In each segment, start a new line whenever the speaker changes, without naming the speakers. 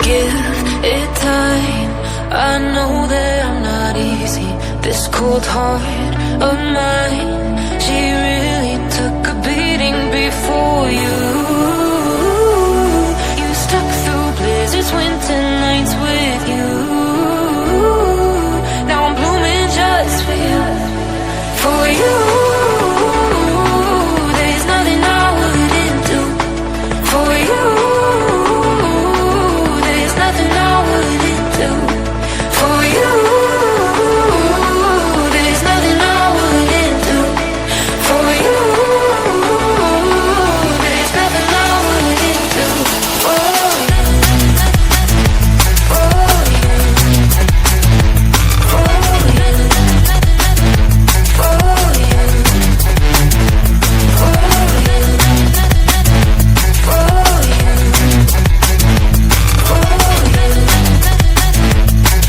Give it time. I know that I'm not easy. This cold heart of mine, she really took a beating before you. You stuck through blizzards, winter nights with you. Now I'm blooming just for you. For you. There's nothing I wouldn't do. For you. There's nothing I wouldn't do. For you. There's nothing I wouldn't do. For you. There's nothing I wouldn't do. For you. For you. For you. For you. For you.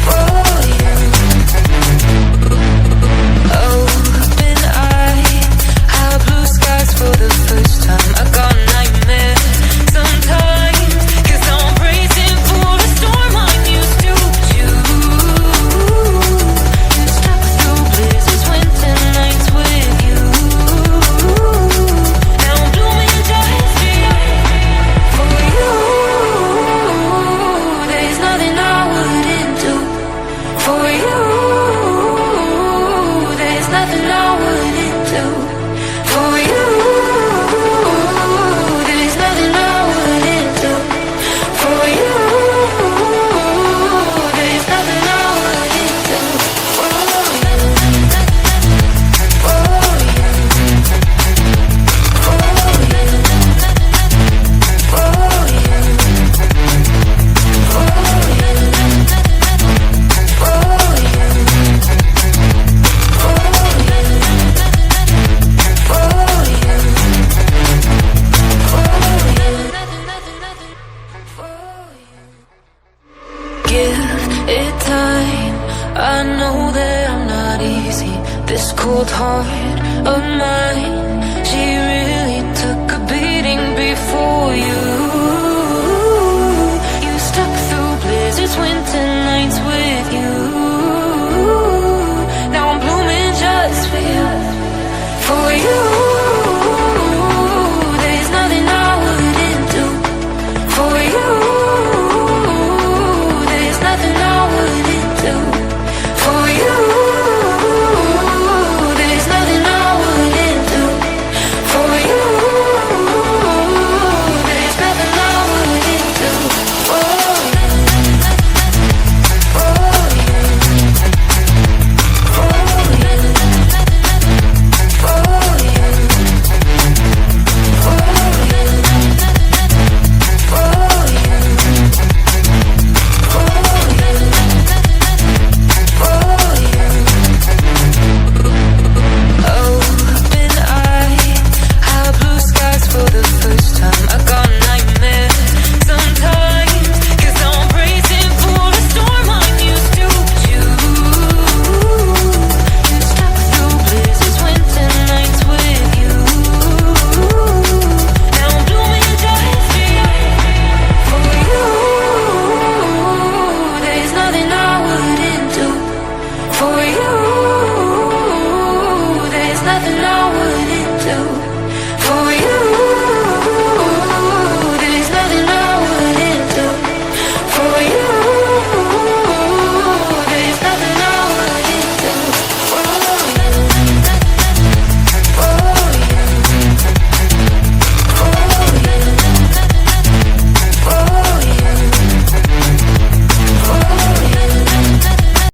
For you. Open eye, high blue skies for the first time. I got nightmares sometimes, 'cause I'm bracing for a storm I'm used to choose. You stuck through blizzards, winter nights with you. Now I'm blooming just for you. For you. There's nothing I wouldn't do. For you. There's nothing I wouldn't do. For you. There's nothing I wouldn't do. For you. There's nothing I wouldn't do. For you. For you. For you. For you. For you. Give it time. I know that I'm not easy. This cold heart of mine, she really took a beating before you.